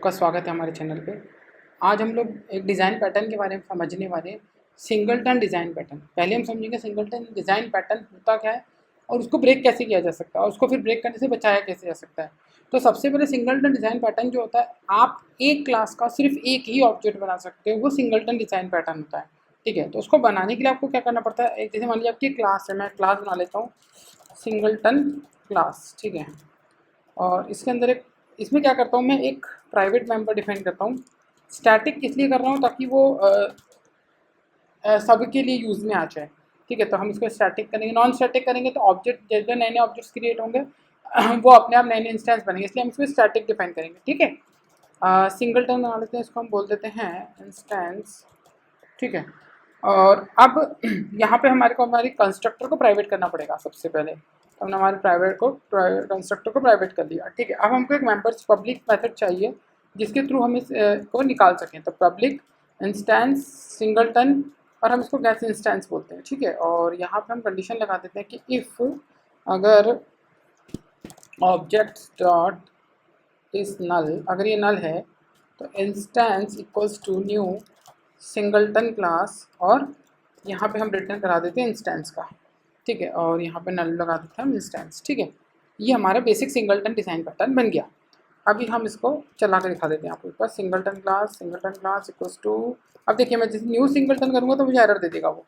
का स्वागत है हमारे चैनल पे। आज हम लोग एक डिज़ाइन पैटर्न के बारे में समझने वाले हैं, सिंगलटन डिज़ाइन पैटर्न। पहले हम समझेंगे सिंगलटन डिज़ाइन पैटर्न होता क्या है और उसको ब्रेक कैसे किया जा सकता है और उसको फिर ब्रेक करने से बचाया कैसे जा सकता है। तो सबसे पहले सिंगलटन डिज़ाइन पैटर्न जो होता है, आप एक क्लास का सिर्फ एक ही ऑब्जेक्ट बना सकते हो, वो सिंगलटन डिज़ाइन पैटर्न होता है। ठीक है, तो उसको बनाने के लिए आपको क्या करना पड़ता है, एक जैसे मान लीजिए आपकी क्लास है, मैं क्लास बना लेता हूँ सिंगलटन क्लास। ठीक है, और इसके अंदर एक इसमें क्या करता हूँ, मैं एक प्राइवेट मेंबर डिफाइन करता हूँ। स्टैटिक इसलिए कर रहा हूँ ताकि वो सबके लिए यूज़ में आ जाए। ठीक है, तो हम इसको स्टैटिक करेंगे। नॉन स्टैटिक करेंगे तो ऑब्जेक्ट जैसे नए नए ऑब्जेक्ट्स क्रिएट होंगे वो अपने आप नए नए इंस्टेंस बनेंगे, इसलिए हम इसको स्टैटिक डिफाइन करेंगे। ठीक है, सिंगल टर्न बना लेते हैं, इसको हम बोल देते हैं इंस्टेंस। ठीक है, और अब यहाँ पे हमारे को हमारी कंस्ट्रक्टर को प्राइवेट करना पड़ेगा सबसे पहले। तो हमने हमारे प्राइवेट को कंस्ट्रक्टर को प्राइवेट कर दिया। ठीक है, अब हमको एक मेंबर्स पब्लिक मेथड चाहिए जिसके थ्रू हम इस को निकाल सकें। तो पब्लिक इंस्टेंस सिंगलटन, और हम इसको गैस इंस्टेंस बोलते हैं। ठीक है, और यहाँ पे हम कंडीशन लगा देते हैं कि इफ़ अगर ऑब्जेक्ट डॉट इज नल, अगर ये नल है तो instance equals to new singleton class, और यहाँ पे हम रिटर्न करा देते हैं इंस्टेंस का। ठीक है, और यहाँ पे नल लगा देते हैं हम इंस्टेंस। ठीक है, ये हमारा बेसिक सिंगलटन डिज़ाइन पैटर्न बन गया। अभी हम इसको चला कर दिखा देते हैं आपको ऊपर। सिंगलटन क्लास इक्वल्स टू, अब देखिए मैं जैसे न्यू सिंगलटन करूँगा तो मुझे एरर दे देगा। वो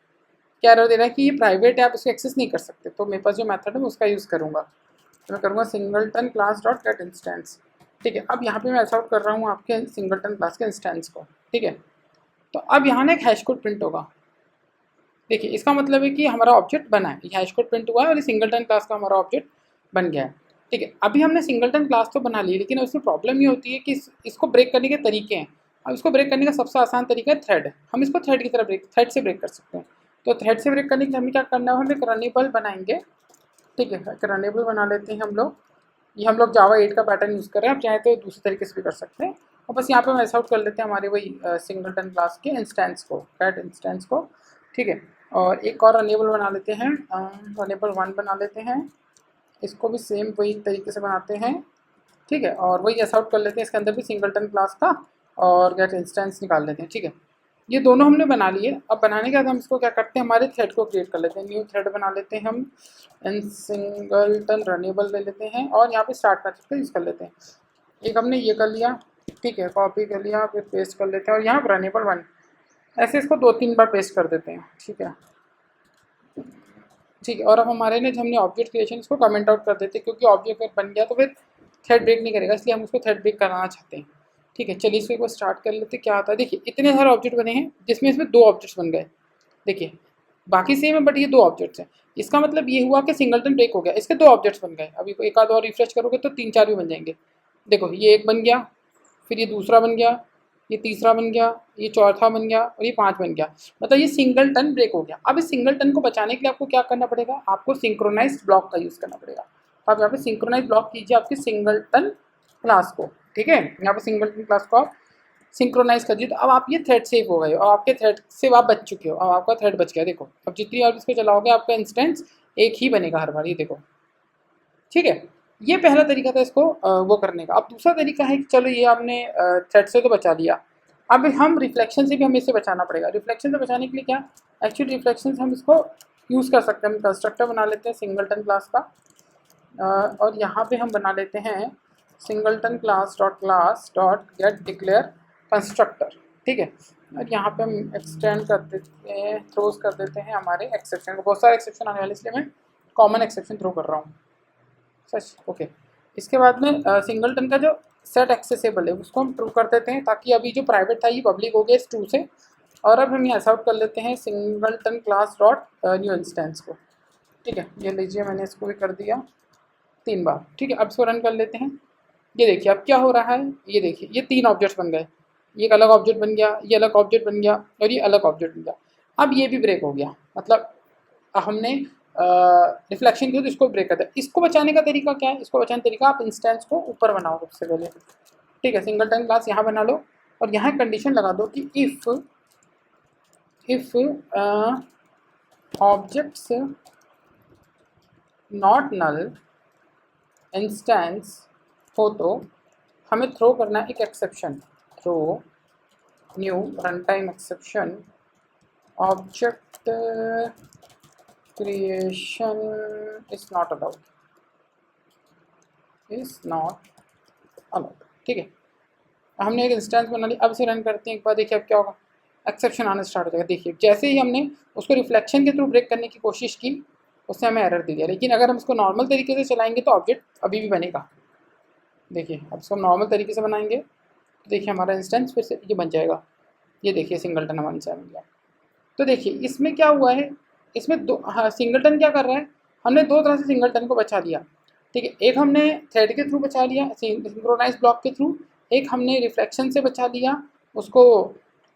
क्या एरर दे रहा है कि ये प्राइवेट है, आप इसको एक्सेस नहीं कर सकते। तो मेरे पास जो मेथड है मैं उसका यूज़ करूँगा। तो मैं करूँगा singleton class dot gate instance. ठीक है, अब यहाँ पे मैं ऐसा आउट कर रहा हूँ आपके सिंगलटन क्लास के इंस्टेंस को। ठीक है, तो अब यहाँ ना एक हैश कोड प्रिंट होगा। देखिए, इसका मतलब है कि हमारा ऑब्जेक्ट बना है, ये हैश कोड प्रिंट हुआ है और ये सिंगलटन क्लास का हमारा ऑब्जेक्ट बन गया है। ठीक है, अभी हमने सिंगलटन क्लास तो बना ली, लेकिन उसमें प्रॉब्लम ये होती है कि इसको ब्रेक करने के तरीके हैं। अब इसको ब्रेक करने का सबसे आसान तरीका है थ्रेड। हम इसको थ्रेड की तरह थ्रेड से ब्रेक कर सकते हैं। तो थ्रेड से ब्रेक करने के लिए हमें क्या करना है, हम एक रनेबल बनाएंगे। ठीक है, एक रनेबल बना लेते हैं हम लोग। ये हम लोग जावा 8 का पैटर्न यूज़ कर रहे हैं, आप चाहे तो दूसरे तरीके से भी कर सकते हैं। और बस यहाँ पे हम ऐसा आउट कर लेते हैं हमारे वही सिंगलटन क्लास के इंस्टेंस को, कैट इंस्टेंस को। ठीक है, और एक और रनेबल बना लेते हैं, रनेबल 1 बना लेते हैं। इसको भी सेम वही तरीके से बनाते हैं। ठीक है, और वही ऐसा आउट कर लेते हैं, इसके अंदर भी सिंगलटन क्लास का और गेट इंस्टेंस निकाल लेते हैं। ठीक है, ये दोनों हमने बना लिए। अब बनाने के बाद हम इसको क्या करते हैं, हमारे थ्रेड को क्रिएट कर लेते हैं। न्यू थ्रेड बना लेते हैं हम, इन सिंगलटन रनेबल ले लेते हैं और यहाँ पे स्टार्ट मेथड का यूज़ कर लेते हैं। एक हमने ये कर लिया। ठीक है, कॉपी कर लिया, फिर पेस्ट कर लेते हैं और यहाँ पर रनेबल 1, ऐसे इसको 2-3 बार पेस्ट कर देते हैं। ठीक है, ठीक है, और अब हमारे ने जो हमने ऑब्जेक्ट क्रिएशन इसको कमेंट आउट कर देते हैं, क्योंकि ऑब्जेक्ट अगर बन गया तो फिर थ्रेड ब्रेक नहीं करेगा, इसलिए हम उसको थ्रेड ब्रेक कराना चाहते हैं। ठीक है, चलिए इसको एक बार स्टार्ट कर लेते हैं क्या आता है। देखिए, इतने सारे ऑब्जेक्ट बने हैं जिसमें इसमें 2 ऑब्जेक्ट्स बन गए। देखिए, बाकी सेम है बट ये 2 ऑब्जेक्ट्स हैं। इसका मतलब ये हुआ कि सिंगलटन ब्रेक हो गया, इसके 2 ऑब्जेक्ट्स बन गए। अभी एक आध और रिफ्रेश करोगे तो 3-4 भी बन जाएंगे। देखो, ये एक बन गया, फिर ये दूसरा बन गया, ये तीसरा बन गया, ये चौथा बन गया और ये 5 बन गया। मतलब ये सिंगलटन ब्रेक हो गया। अब इस सिंगलटन को बचाने के लिए आपको क्या करना पड़ेगा, आपको सिंक्रोनाइज्ड ब्लॉक का यूज़ करना पड़ेगा। तो आप यहाँ पे सिंक्रोनाइज ब्लॉक कीजिए आपकी सिंगलटन क्लास को। ठीक है, यहाँ पे सिंगलटन क्लास को आप सिंक्रोनाइज कर दिए, तो अब आप ये थ्रेड सेव हो गए और आपके थ्रेड से आप बच चुके हो। अब आपका थ्रेड बच गया। देखो, अब जितनी बार इस पर चलाओगे आपका इंस्टेंस एक ही बनेगा हर बार, ये देखो। ठीक है, ये पहला तरीका था इसको वो करने का। अब दूसरा तरीका है कि चलो ये आपने थ्रेड से तो बचा लिया, अब हम रिफ्लेक्शन से भी हमें इससे बचाना पड़ेगा। रिफ्लेक्शन से बचाने के लिए क्या, एक्चुअली रिफ्लेक्शन से हम इसको यूज़ कर सकते हैं। हम कंस्ट्रक्टर बना लेते हैं सिंगलटन क्लास का, और यहाँ पे हम बना लेते हैं singleton class dot gate declare constructor. ठीक है, और यहाँ पे हम एक्सटेंड कर देते हैं, थ्रोज कर देते हैं हमारे एक्सेप्शन को। बहुत सारे एक्सेप्शन आने वाले, इसलिए मैं कॉमन एक्सेप्शन थ्रो कर रहा हूँ। सच ओके, इसके बाद में सिंगलटन का जो सेट एक्सेसिबल है उसको हम ट्रू कर देते हैं, ताकि अभी जो प्राइवेट था ये पब्लिक हो गया इस ट्रू से। और अब हम ये ऐसा आउट कर लेते हैं singleton class dot new instance को। ठीक है, ये लीजिए मैंने इसको भी कर दिया 3 बार। ठीक है, अब इसको रन कर लेते हैं। ये देखिए अब क्या हो रहा है, ये देखिए ये 3 ऑब्जेक्ट्स बन गए। ये एक अलग ऑब्जेक्ट बन गया, ये अलग ऑब्जेक्ट बन गया और ये अलग ऑब्जेक्ट बन गया। अब ये भी ब्रेक हो गया, मतलब हमने रिफ्लेक्शन की तो इसको ब्रेक करता है। इसको बचाने का तरीका क्या है, इसको बचाने का तरीका, आप इंस्टेंस को ऊपर बनाओ सबसे पहले। ठीक है, सिंगलटन क्लास यहाँ बना लो और यहाँ कंडीशन लगा दो कि if objects not null instance हो तो हमें थ्रो करना है एक exception, throw new run time exception object creation is not allowed, ठीक है। हमने एक इंस्टेंस बना ली, अब इसे रन करते हैं एक बार, देखिए अब क्या होगा, एक्सेप्शन आना स्टार्ट हो जाएगा। देखिए जैसे ही हमने उसको रिफ्लेक्शन के थ्रू ब्रेक करने की कोशिश की उससे हमें एरर दे दिया, लेकिन अगर हम इसको नॉर्मल तरीके से चलाएंगे तो ऑब्जेक्ट अभी भी बनेगा। देखिए अब इसको नॉर्मल तरीके से बनाएंगे तो देखिए हमारा इंस्टेंस फिर से ये बन जाएगा। ये देखिए सिंगलटन हमारे से मिल गया। तो देखिए इसमें क्या हुआ है, इसमें दो, हाँ सिंगलटन क्या कर रहा है, हमने दो तरह से सिंगलटन को बचा लिया, ठीक है। एक हमने थ्रेड के थ्रू बचा लिया सिंक्रोनाइज ब्लॉक के थ्रू, एक हमने रिफ्लेक्शन से बचा लिया उसको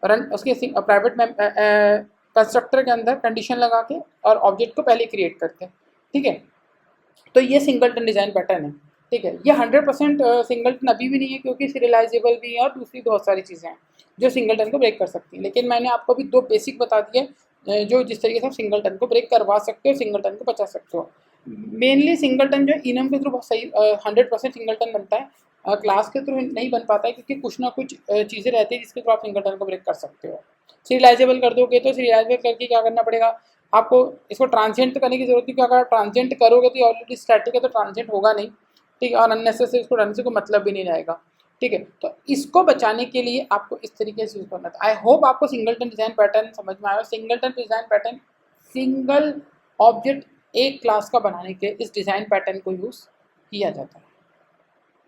रन उसके प्राइवेट कंस्ट्रक्टर के अंदर कंडीशन लगा के और ऑब्जेक्ट को पहले क्रिएट करके, ठीक है। तो ये सिंगलटन डिज़ाइन पैटर्न है, ठीक है। ये 100% सिंगलटन अभी भी नहीं है क्योंकि सीरियलाइजेबल भी है और दूसरी बहुत सारी चीज़ें हैं जो सिंगलटन को ब्रेक कर सकती हैं, लेकिन मैंने आपको अभी दो बेसिक बता दिए जो जिस तरीके से आप सिंगलटन को ब्रेक करवा सकते हो, सिंगलटन को बचा सकते हो। मेनली सिंगलटन जो इनम के थ्रू बहुत सही 100% सिंगलटन बनता है, क्लास के थ्रू नहीं बन पाता है क्योंकि कुछ ना कुछ चीज़ें रहती है जिसके थ्रू आप सिंगलटन को ब्रेक कर सकते हो। सीरियलाइजेबल कर दोगे तो सीरियलाइजेबल करके क्या करना पड़ेगा आपको, इसको ट्रांजिएंट करने की जरूरत है क्योंकि अगर ट्रांजिएंट करोगे तो ऑलरेडी स्टैटिक है तो ट्रांजिएंट होगा नहीं, ठीक है, और अननेसेसरी इसको रन से कोई मतलब भी नहीं रहेगा, ठीक है। तो इसको बचाने के लिए आपको इस तरीके से यूज़ करना था। आई होप आपको सिंगलटन डिज़ाइन पैटर्न समझ में आया। Singleton design pattern single object एक क्लास का बनाने के इस डिज़ाइन पैटर्न को यूज़ किया जाता है।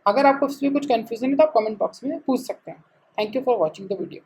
अगर आपको इसमें कुछ कन्फ्यूजन है तो आप कमेंट बॉक्स में पूछ सकते हैं। Thank you for watching the video.